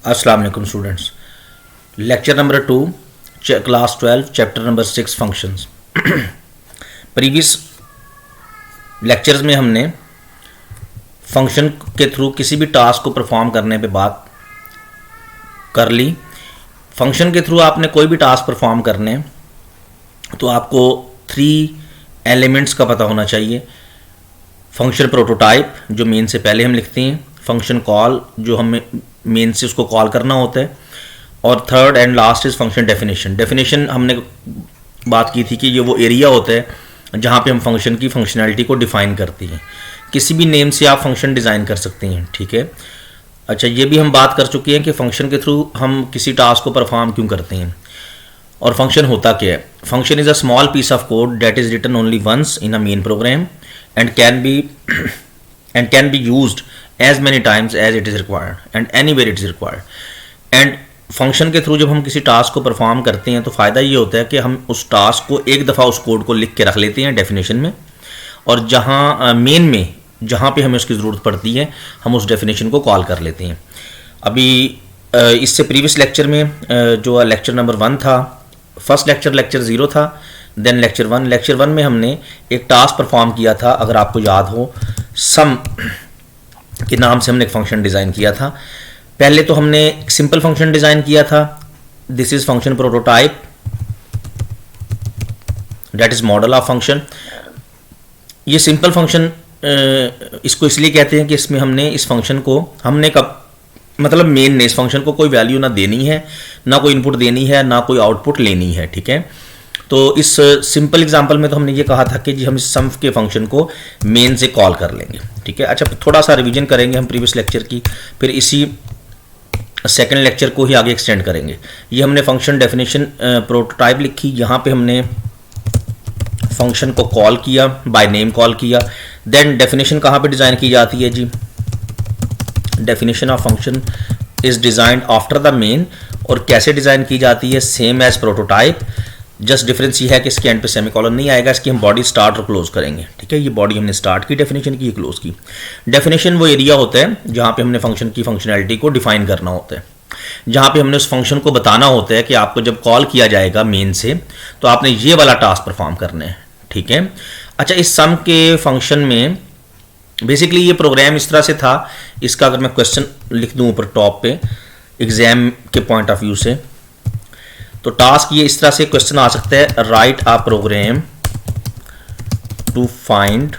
अस्सलाम वालेकुम students. Lecture number 2 class 12 chapter number 6 functions. Previous lectures में हमने फंक्शन के थ्रू किसी भी टास्क को परफॉर्म करने पे बात कर ली। फंक्शन के थ्रू आपने कोई भी टास्क परफॉर्म करने तो आपको 3 एलिमेंट्स का पता होना चाहिए। फंक्शन प्रोटोटाइप जो मेन से पहले हम लिखते हैं, फंक्शन कॉल जो हमें मेन से उसको कॉल करना होता है, और third and last is function definition. Definition हमने बात की थी कि ये वो एरिया होता है जहाँ पे हम फंक्शन की फंक्शनैलिटी को डिफाइन करते हैं। किसी भी नेम से आप फंक्शन डिज़ाइन कर सकते हैं, ठीक है। अच्छा, ये भी हम बात कर चुके हैं कि फंक्शन के थ्रू हम किसी टास्क को परफॉर्म क्यों करते हैं और फंक्शन होता क्या है। Function is a small piece of code that is written only once in a main program and can be used as many times as it is required and anywhere it is required। and function के through जब हम किसी task को perform करते हैं तो फ़ायदा ये होता है कि हम उस टास्क को एक दफ़ा उस कोड को लिख के रख लेते हैं डेफिनेशन में, और जहाँ मेन में जहाँ पे हमें उसकी ज़रूरत पड़ती है हम उस डेफिनेशन को कॉल कर लेते हैं। अभी इससे प्रीवियस लेक्चर में जो लेक्चर नंबर 1 था, फर्स्ट लेक्चर 0 था, देन लेक्चर 1 में हमने एक टास्क परफॉर्म किया था, अगर आपको याद हो, सम के नाम से हमने एक फंक्शन डिज़ाइन किया था। पहले तो हमने एक सिंपल फंक्शन डिज़ाइन किया था, this is function prototype that is model of function. ये सिंपल फंक्शन इसको इसलिए कहते हैं कि इसमें हमने इस फंक्शन को मतलब मेन ने इस फंक्शन को कोई वैल्यू ना देनी है, ना कोई इनपुट देनी है, ना कोई आउटपुट लेनी है, ठीक है। तो इस सिंपल एग्जांपल में तो हमने ये कहा था कि जी हम इस सम के फंक्शन को मेन से कॉल कर लेंगे, ठीक है। अच्छा, थोड़ा सा रिवीजन करेंगे हम प्रीवियस लेक्चर की, फिर इसी सेकंड लेक्चर को ही आगे एक्सटेंड करेंगे। ये हमने फंक्शन डेफिनेशन प्रोटोटाइप लिखी, यहाँ पे हमने फंक्शन को कॉल किया, बाय नेम कॉल किया। देन डेफिनेशन कहाँ पे डिज़ाइन की जाती है जी, definition of function is designed after the main. और कैसे डिज़ाइन की जाती है, same as prototype, just difference ये है कि इसके एंड पे सेमीकोलन नहीं आएगा, इसकी हम बॉडी स्टार्ट और क्लोज करेंगे, ठीक है। ये बॉडी हमने स्टार्ट की डेफिनेशन की, क्लोज की। डेफिनेशन वो एरिया होता है जहाँ पे हमने फंक्शन की फंक्शनैलिटी को डिफाइन करना होता है, जहाँ पे हमने उस फंक्शन को बताना होता है कि आपको जब कॉल किया जाएगा मेन से तो आपने ये वाला टास्क परफॉर्म करना है, ठीक है। अच्छा, इस सम के फंक्शन में बेसिकली ये प्रोग्राम इस तरह से था, इसका अगर मैं क्वेश्चन लिख दूँ ऊपर टॉप पे एग्जाम के पॉइंट ऑफ व्यू से, तो टास्क ये इस तरह से क्वेश्चन आ सकता है, write a program to find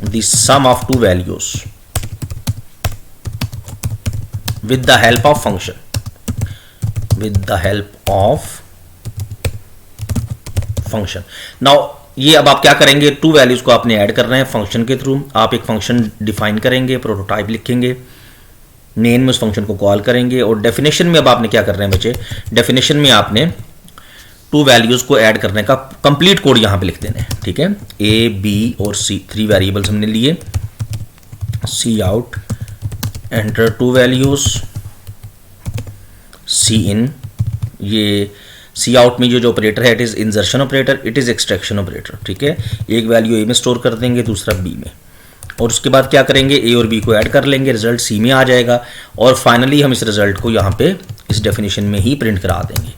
the sum of two values with the help of function, with the help of function. Now ये अब आप क्या करेंगे, 2 वैल्यूज को आपने ऐड करना है फंक्शन के थ्रू। आप एक फंक्शन डिफाइन करेंगे, प्रोटोटाइप लिखेंगे, मेन में उस फंक्शन को कॉल करेंगे, और डेफिनेशन में अब आपने क्या करना है बच्चे, डेफिनेशन में आपने 2 वैल्यूज को ऐड करने का कंप्लीट कोड यहां पे लिख देना है, ठीक है। ए, बी और सी 3 वेरिएबल्स हमने लिए। सी आउट एंटर 2 वैल्यूज, सी इन, ये सी आउट में जो ऑपरेटर है it is insertion operator, it is extraction operator, ठीक है। एक वैल्यू ए में स्टोर कर देंगे, दूसरा बी में, और उसके बाद क्या करेंगे, ए और बी को ऐड कर लेंगे, रिजल्ट सी में आ जाएगा, और फाइनली हम इस रिजल्ट को यहाँ पे इस डेफिनेशन में ही प्रिंट करा देंगे,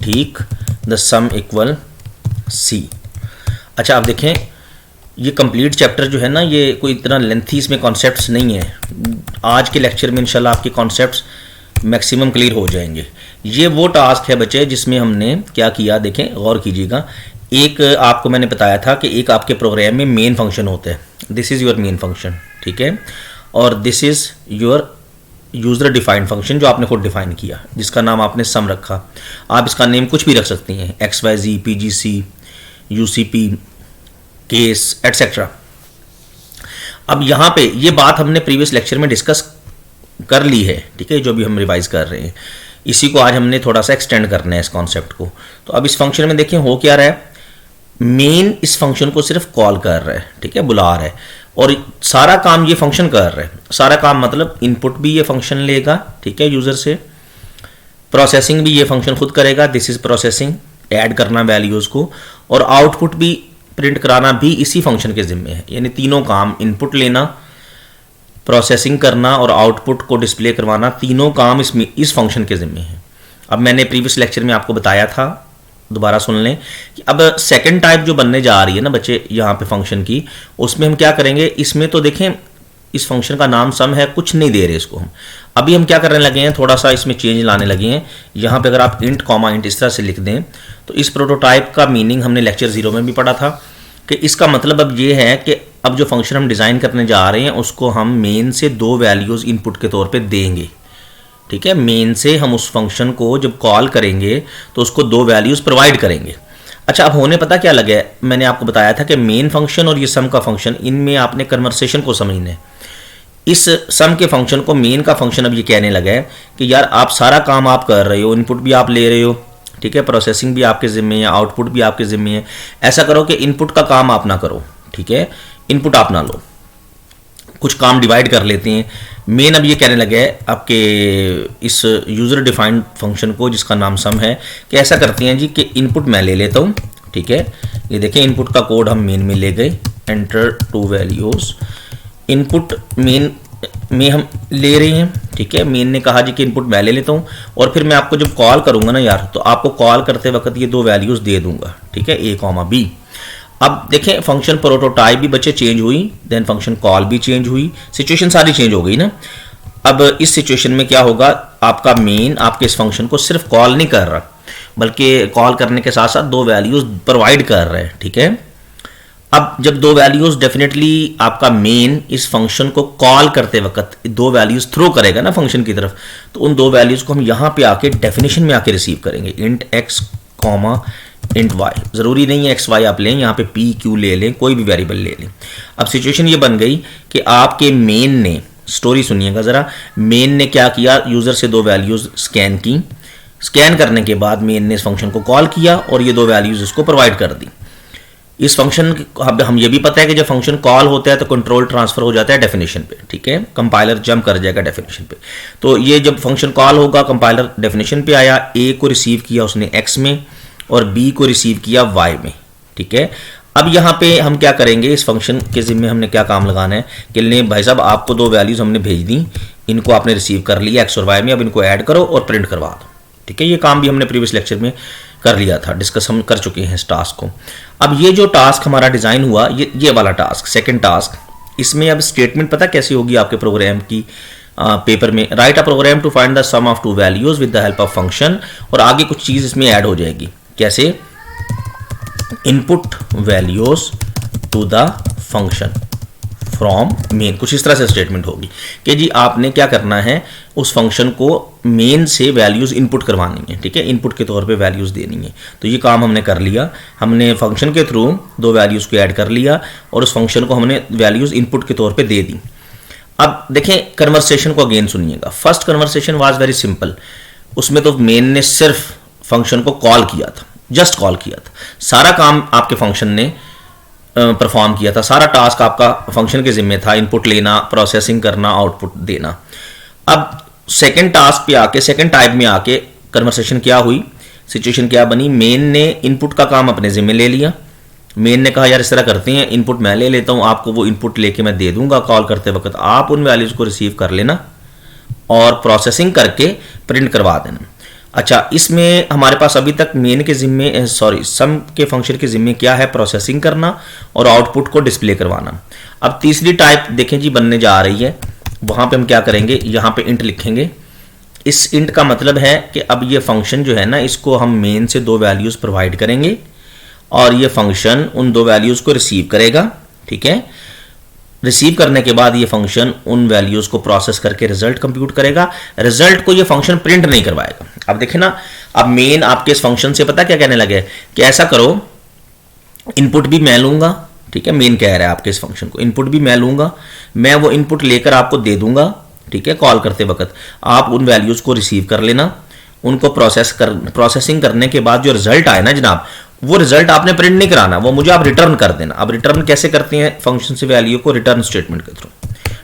ठीक। The sum equal C. अच्छा, आप देखें ये कंप्लीट चैप्टर जो है ना, ये कोई इतना लेंथी इसमें कॉन्सेप्ट्स नहीं है। आज के लेक्चर में इंशाल्लाह आपके कॉन्सेप्ट्स मैक्सिमम क्लियर हो जाएंगे। ये वो टास्क है बच्चे जिसमें हमने क्या किया, देखें गौर कीजिएगा। एक आपको मैंने बताया था कि एक आपके प्रोग्राम में मेन फंक्शन होता है, this is your main function, ठीक है, और this is your user defined function जो आपने खुद डिफाइन किया, जिसका नाम आपने सम रखा। आप इसका नेम कुछ भी रख सकती हैं, XYZ, PGC, UCP, case etcetera. अब यहाँ पे ये बात हमने प्रीवियस लेक्चर में डिस्कस कर ली है, ठीक है, जो भी हम रिवाइज कर रहे हैं, इसी को आज हमने थोड़ा सा एक्सटेंड करना है इस कॉन्सेप्ट को। तो अब इस फंक्शन में देखें हो क्या रहा है, मेन इस फंक्शन को सिर्फ कॉल कर रहा है, ठीक है, बुला रहा है, और सारा काम ये फंक्शन कर रहा है। सारा काम मतलब इनपुट भी ये फंक्शन लेगा, ठीक है, यूजर से, प्रोसेसिंग भी ये फंक्शन खुद करेगा, दिस इज प्रोसेसिंग, ऐड करना वैल्यूज को, और आउटपुट भी प्रिंट कराना भी इसी फंक्शन के जिम्मे है। यानी तीनों काम, इनपुट लेना, प्रोसेसिंग करना और आउटपुट को डिस्प्ले करवाना, तीनों काम इस फंक्शन के ज़िम्मे हैं। अब मैंने प्रीवियस लेक्चर में आपको बताया था, दोबारा सुन लें कि अब सेकंड टाइप जो बनने जा रही है ना बच्चे यहाँ पे फंक्शन की, उसमें हम क्या करेंगे, इसमें तो देखें इस फंक्शन का नाम सम है, कुछ नहीं दे रहे इसको हम। अभी हम क्या करने लगे हैं, थोड़ा सा इसमें चेंज लाने लगे हैं। यहाँ पे अगर आप इंट कॉमा इंट इस तरह से लिख दें तो इस प्रोटोटाइप का मीनिंग हमने लेक्चर 0 में भी पढ़ा था कि इसका मतलब अब ये है कि अब जो फंक्शन हम डिज़ाइन करने जा रहे हैं उसको हम मेन से 2 वैल्यूज़ इनपुट के तौर पे देंगे। ठीक है, मेन से हम उस फंक्शन को जब कॉल करेंगे तो उसको 2 वैल्यूज़ प्रोवाइड करेंगे। अच्छा, अब होने पता क्या लगे, मैंने आपको बताया था कि मेन फंक्शन और ये सम का फंक्शन, इनमें आपने कन्वर्सेशन को समझना है। इस सम के फंक्शन को मेन का फंक्शन अब ये कहने लगा है कि यार आप सारा काम आप कर रहे हो, इनपुट भी आप ले रहे हो, ठीक है, प्रोसेसिंग भी आपके ज़िम्मे है, आउटपुट भी आपके ज़िम्मे है। ऐसा करो कि इनपुट का काम आप ना करो, ठीक है, इनपुट आप ना लो, कुछ काम डिवाइड कर लेते हैं। मेन अब ये कहने लगे है आपके इस यूज़र डिफाइंड फंक्शन को जिसका नाम सम है कि ऐसा करते हैं जी कि इनपुट मैं ले लेता हूँ। ठीक है, ये देखें इनपुट का कोड हम मेन में ले गए, एंटर 2 वैल्यूज़, इनपुट मेन में हम ले रहे हैं। ठीक है, मेन ने कहा जी कि इनपुट मैं ले लेता हूँ और फिर मैं आपको जब कॉल करूँगा ना यार, तो आपको कॉल करते वक्त ये 2 वैल्यूज़ दे दूंगा। ठीक है, a कॉमा b। अब देखें फंक्शन प्रोटोटाइप भी बच्चे चेंज हुई, देन फंक्शन कॉल भी चेंज हुई, सिचुएशन सारी चेंज हो गई ना। अब इस सिचुएशन में क्या होगा, आपका मेन आपके इस फंक्शन को सिर्फ कॉल नहीं कर रहा, बल्कि कॉल करने के साथ साथ 2 वैल्यूज़ प्रोवाइड कर रहा है। ठीक है, अब जब 2 वैल्यूज़ डेफिनेटली आपका मेन इस फंक्शन को कॉल करते वक्त 2 वैल्यूज़ थ्रो करेगा ना फंक्शन की तरफ, तो उन 2 वैल्यूज़ को हम यहाँ पे आके डेफिनेशन में आके रिसीव करेंगे, int x comma int y। ज़रूरी नहीं है एक्स वाई आप लें, यहाँ पे p q ले लें, कोई भी वेरिएबल ले लें। अब सिचुएशन ये बन गई कि आपके मेन ने, स्टोरी सुनिएगा ज़रा, मेन ने क्या किया, यूज़र से 2 वैल्यूज़ स्कैन की, स्कैन करने के बाद मेन ने इस फंक्शन को कॉल किया और ये 2 वैल्यूज़ इसको प्रोवाइड कर दी। इस फंक्शन हम ये भी पता है कि जब फंक्शन कॉल होता है तो कंट्रोल ट्रांसफर हो जाता है डेफिनेशन पे। ठीक है, कंपाइलर जंप कर जाएगा डेफिनेशन पे। तो ये जब फंक्शन कॉल होगा, कंपाइलर डेफिनेशन पे आया, a को रिसीव किया उसने x में और b को रिसीव किया y में। ठीक है, अब यहाँ पे हम क्या करेंगे, इस फंक्शन के ज़िम्मे हमने क्या काम लगाना है कि ले भाई साहब आपको 2 वैल्यूज़ हमने भेज दी, इनको आपने रिसीव कर लिया x और y में, अब इनको ऐड करो और प्रिंट करवा दो। ठीक है, ये काम भी हमने प्रीवियस लेक्चर में कर लिया था, डिस्कस हम कर चुके हैं इस टास्क को। अब ये जो टास्क हमारा डिज़ाइन हुआ, ये वाला टास्क, सेकंड टास्क, इसमें अब स्टेटमेंट पता कैसी होगी आपके प्रोग्राम की, पेपर में write a program to find the sum of 2 values with the help of function, और आगे कुछ चीज़ इसमें ऐड हो जाएगी। कैसे, input values to the function from main, कुछ इस तरह से स्टेटमेंट होगी कि जी आपने क्या करना है, उस फंक्शन को मेन से वैल्यूज़ इनपुट करवानी है। ठीक है, इनपुट के तौर पे वैल्यूज़ देनी है। तो ये काम हमने कर लिया, हमने फंक्शन के थ्रू 2 वैल्यूज़ को ऐड कर लिया और उस फंक्शन को हमने वैल्यूज़ इनपुट के तौर पे दे दी। अब देखें कन्वर्सेशन को अगेन सुनिएगा। First conversation was very simple, उसमें तो मेन ने सिर्फ फंक्शन को कॉल किया था, जस्ट कॉल किया था, सारा काम आपके फंक्शन ने परफॉर्म किया था, सारा टास्क आपका फंक्शन के ज़िम्मे था, इनपुट लेना, प्रोसेसिंग करना, आउटपुट देना। अब सेकंड टास्क पे आके, सेकंड टाइप में आके कन्वर्सेशन क्या हुई, सिचुएशन क्या बनी, मेन ने इनपुट का काम अपने ज़िम्मे ले लिया। मेन ने कहा यार इस तरह करते हैं, इनपुट मैं ले लेता हूँ, आपको वो इनपुट लेके मैं दे दूंगा कॉल करते वक्त, आप उन वैल्यूज़ को रिसीव कर लेना और प्रोसेसिंग करके प्रिंट करवा देना। अच्छा, इसमें हमारे पास अभी तक मेन के ज़िम्मे, सम के फंक्शन के ज़िम्मे क्या है, प्रोसेसिंग करना और आउटपुट को डिस्प्ले करवाना। अब तीसरी टाइप देखें जी बनने जा रही है, वहाँ पे हम क्या करेंगे, यहाँ पे इंट लिखेंगे। इस इंट का मतलब है कि अब ये फंक्शन जो है ना, इसको हम मेन से 2 वैल्यूज़ प्रोवाइड करेंगे और ये फंक्शन उन 2 वैल्यूज़ को रिसीव करेगा। ठीक है, रिसीव करने के बाद ये फंक्शन उन वैल्यूज़ को प्रोसेस करके रिजल्ट कंप्यूट करेगा। रिजल्ट को ये फंक्शन प्रिंट नहीं करवाएगा। अब देखें ना, अब मेन आपके इस फंक्शन से पता क्या कहने लगे कि ऐसा करो, इनपुट भी मैं लूँगा। ठीक है, मेन कह रहा है आपके इस फंक्शन को, इनपुट भी मैं लूँगा, मैं वो इनपुट लेकर आपको दे दूंगा। ठीक है, कॉल करते वक्त आप उन वैल्यूज़ को रिसीव कर लेना, उनको प्रोसेसिंग करने के बाद जो रिजल्ट आए ना जनाब, वो रिजल्ट आपने प्रिंट नहीं कराना, वो मुझे आप रिटर्न कर देना। अब रिटर्न कैसे करते हैं फंक्शन से वैल्यू को, रिटर्न स्टेटमेंट के थ्रू।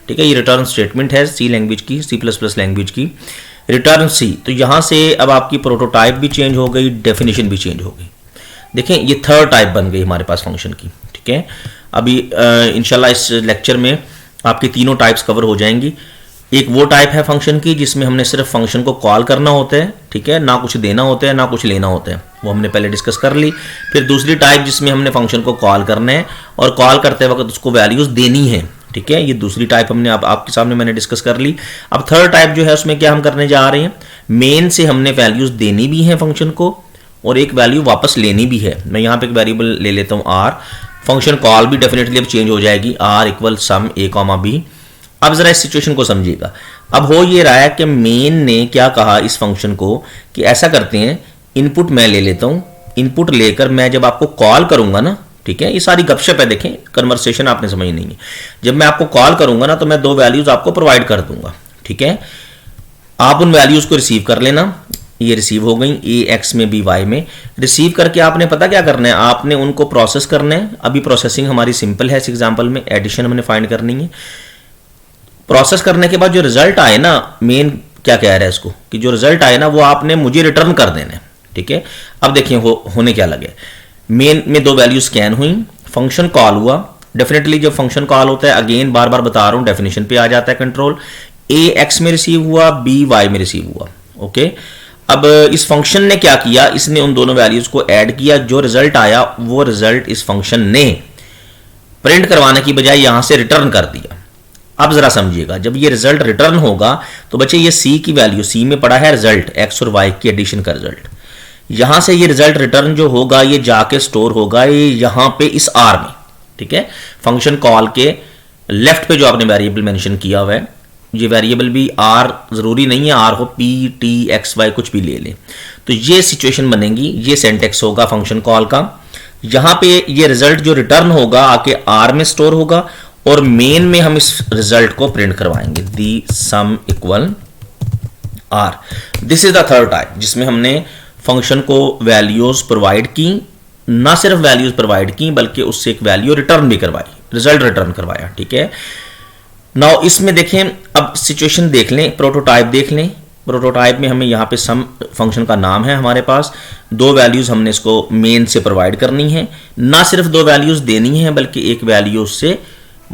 ठीक है, ये रिटर्न स्टेटमेंट है सी लैंग्वेज की, C++ लैंग्वेज की, रिटर्न सी। तो यहाँ से अब आपकी प्रोटोटाइप भी चेंज हो गई, डेफिनेशन भी चेंज हो गई। देखें ये थर्ड टाइप बन गई हमारे पास फंक्शन की। ठीक है, अभी इंशाल्लाह इस लेक्चर में आपकी तीनों टाइप्स कवर हो जाएंगी। एक वो टाइप है फंक्शन की जिसमें हमने सिर्फ फंक्शन को कॉल करना होता है, ठीक है, ना कुछ देना होता है ना कुछ लेना होता है, वो हमने पहले डिस्कस कर ली। फिर दूसरी टाइप जिसमें हमने फंक्शन को कॉल करना है और कॉल करते वक्त उसको वैल्यूज देनी है, ठीक है, ये दूसरी टाइप हमने आपके सामने मैंने डिस्कस कर ली। अब थर्ड टाइप जो है उसमें क्या हम करने जा रहे हैं, मेन से हमने वैल्यूज देनी भी है फंक्शन को और एक वैल्यू वापस लेनी भी है। मैं यहाँ पे एक वेरिएबल ले लेता हूँ आर, फंक्शन कॉल भी डेफिनेटली अब चेंज हो जाएगी, R equal sum A comma B. अब जरा इस सिचुएशन को समझिएगा। अब हो ये रहा है कि मेन ने क्या कहा इस फंक्शन को कि ऐसा करते हैं, इनपुट मैं ले लेता हूं, इनपुट लेकर मैं जब आपको कॉल करूंगा ना, ठीक है, ये सारी गपशप है, देखें कन्वर्सेशन आपने समझनी नहीं है। जब मैं आपको कॉल करूंगा ना तो मैं दो वैल्यूज आपको प्रोवाइड कर दूंगा, ठीक है, आप उन वैल्यूज को रिसीव कर लेना। ये रिसीव हो गई ए एक्स में बी वाई में। रिसीव करके आपने पता क्या करना है, आपने उनको प्रोसेस करना है। अभी प्रोसेसिंग हमारी सिंपल है, इस एग्जाम्पल में एडिशन हमने फाइंड करनी है। प्रोसेस करने के बाद जो रिजल्ट आए ना, मेन क्या कह रहा है इसको कि जो रिजल्ट आए ना वो आपने मुझे रिटर्न कर देना है, ठीक है। अब देखिए होने क्या लगे, मेन में दो वैल्यू स्कैन हुई, फंक्शन कॉल हुआ। डेफिनेटली जब फंक्शन कॉल होता है, अगेन बार बार बता रहा हूं, डेफिनेशन पे आ जाता है कंट्रोल। ए एक्स में रिसीव हुआ, बी वाई में रिसीव हुआ, ओके। अब इस फंक्शन ने क्या किया, इसने उन दोनों वैल्यूज को ऐड किया, जो रिजल्ट आया वो रिजल्ट इस फंक्शन ने प्रिंट करवाने की बजाय यहां से रिटर्न कर दिया। अब जरा समझिएगा, जब ये रिजल्ट रिटर्न होगा तो बच्चे ये सी की वैल्यू, सी में पड़ा है रिजल्ट एक्स और वाई की एडिशन का रिजल्ट, यहां से ये रिजल्ट रिटर्न जो होगा ये जाके स्टोर होगा ये यहां पे इस आर में, ठीक है। फंक्शन कॉल के लेफ्ट पे जो आपने वेरिएबल मेंशन किया हुआ है, ये वेरिएबल भी आर जरूरी नहीं है, आर हो पी टी एक्स वाई कुछ भी ले लें, तो ये सिचुएशन बनेगी, ये सेंटेक्स होगा फंक्शन कॉल का। यहां पे ये रिजल्ट जो रिटर्न होगा आके आर में स्टोर होगा और मेन में हम इस रिजल्ट को प्रिंट करवाएंगे, the sum equal r. This is the third type जिसमें हमने फंक्शन को वैल्यूज प्रोवाइड की, ना सिर्फ वैल्यूज प्रोवाइड की बल्कि उससे एक वैल्यू रिटर्न भी करवाई, रिजल्ट रिटर्न करवाया, ठीक है। नाउ इसमें देखें, अब सिचुएशन देख लें, प्रोटोटाइप देख लें। प्रोटोटाइप में हमें यहाँ पे सम फंक्शन का नाम है, हमारे पास दो वैल्यूज हमने इसको मेन से प्रोवाइड करनी है, ना सिर्फ दो वैल्यूज देनी है बल्कि एक वैल्यू से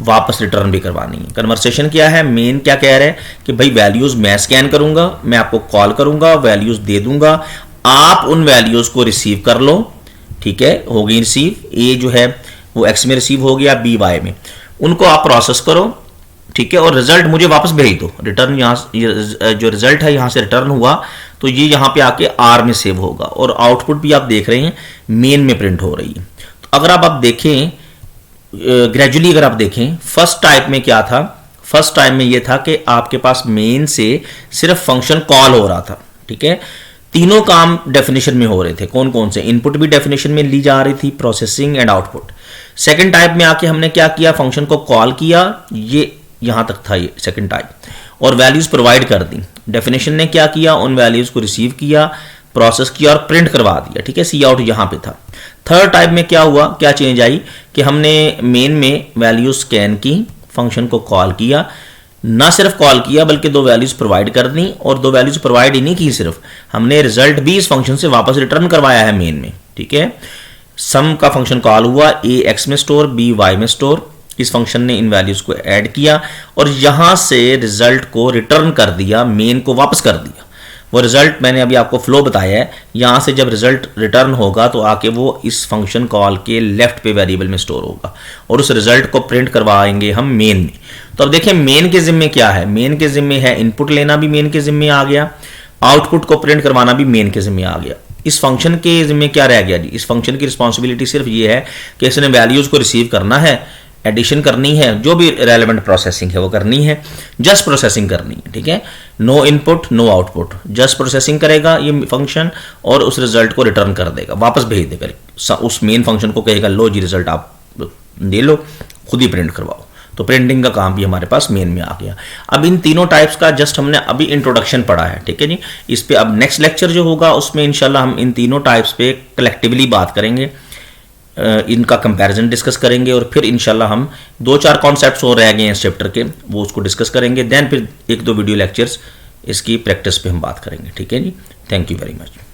वापस रिटर्न भी करवानी है। कन्वर्सेशन क्या है, मेन क्या कह रहा है कि भाई वैल्यूज मैं स्कैन करूंगा, मैं आपको कॉल करूंगा, वैल्यूज दे दूंगा, आप उन वैल्यूज को रिसीव कर लो, ठीक है, हो गई रिसीव। ए जो है वो एक्स में रिसीव हो गया, बी वाई में, उनको आप प्रोसेस करो, ठीक है, और रिजल्ट मुझे वापस भेज दो। रिटर्न यहाँ जो रिजल्ट है यहाँ से रिटर्न हुआ तो ये यहाँ पे आके आर में सेव होगा और आउटपुट भी आप देख रहे हैं मेन में प्रिंट हो रही है। तो अगर आप देखें ग्रेजुअली, अगर आप देखें फर्स्ट टाइप में क्या था, फर्स्ट टाइप में ये था कि आपके पास मेन से सिर्फ फंक्शन कॉल हो रहा था, ठीक है, तीनों काम डेफिनेशन में हो रहे थे। कौन कौन से, इनपुट भी डेफिनेशन में ली जा रही थी, processing and output. Second type में आके हमने क्या किया, फंक्शन को कॉल किया, ये यहां तक था ये सेकंड टाइप, और वैल्यूज प्रोवाइड कर दी। डेफिनेशन ने क्या किया, उन वैल्यूज को रिसीव किया, प्रोसेस किया और प्रिंट करवा दिया, ठीक है, सी आउट यहां पे था। थर्ड टाइप में क्या हुआ, क्या चेंज आई कि हमने मेन में वैल्यूज स्कैन की, फंक्शन को कॉल किया, ना सिर्फ कॉल किया बल्कि दो वैल्यूज प्रोवाइड कर दी, और दो वैल्यूज प्रोवाइड ही नहीं की, सिर्फ हमने रिजल्ट भी इस फंक्शन से वापस रिटर्न करवाया है मेन में, ठीक है। सम का फंक्शन कॉल हुआ, ए एक्स में स्टोर, बी वाई में स्टोर, इस फंक्शन ने इन वैल्यूज को ऐड किया और यहां से रिजल्ट को रिटर्न कर दिया, मेन को वापस कर दिया। वो रिजल्ट मैंने अभी आपको फ्लो बताया है, यहां से जब रिजल्ट रिटर्न होगा तो आके वो इस फंक्शन कॉल के लेफ्ट पे वेरिएबल में स्टोर होगा और उस रिजल्ट को प्रिंट करवाएंगे हम मेन में। तो अब देखें मेन के जिम्मे क्या है, मेन के जिम्मे है इनपुट लेना भी मेन के जिम्मे आ गया, आउटपुट को प्रिंट करवाना भी मेन के जिम्मे आ गया। इस फंक्शन के जिम्मे क्या रह गया जी, इस फंक्शन की रिस्पॉन्सिबिलिटी सिर्फ ये है कि इसने वैल्यूज को रिसीव करना है, एडिशन करनी है, जो भी रेलेवेंट प्रोसेसिंग है वो करनी है, जस्ट प्रोसेसिंग करनी है, ठीक है, no input no output, just processing करेगा ये फंक्शन और उस रिजल्ट को रिटर्न कर देगा, वापस भेज देगा, उस मेन फंक्शन को कहेगा लो जी रिजल्ट आप दे लो, खुद ही प्रिंट करवाओ। तो प्रिंटिंग का काम भी हमारे पास मेन में आ गया। अब इन तीनों टाइप्स का जस्ट हमने अभी इंट्रोडक्शन पढ़ा है, ठीक है जी। इस पे अब नेक्स्ट लेक्चर जो होगा उसमें इंशाल्लाह हम इन तीनों टाइप्स पे कलेक्टिवली बात करेंगे, इनका कंपैरिजन डिस्कस करेंगे और फिर इंशाल्लाह हम 2-4 कॉन्सेप्ट्स और रह गए हैं इस चैप्टर के, वो उसको डिस्कस करेंगे। देन फिर 1-2 वीडियो लेक्चर्स इसकी प्रैक्टिस पे हम बात करेंगे, ठीक है जी। Thank you very much.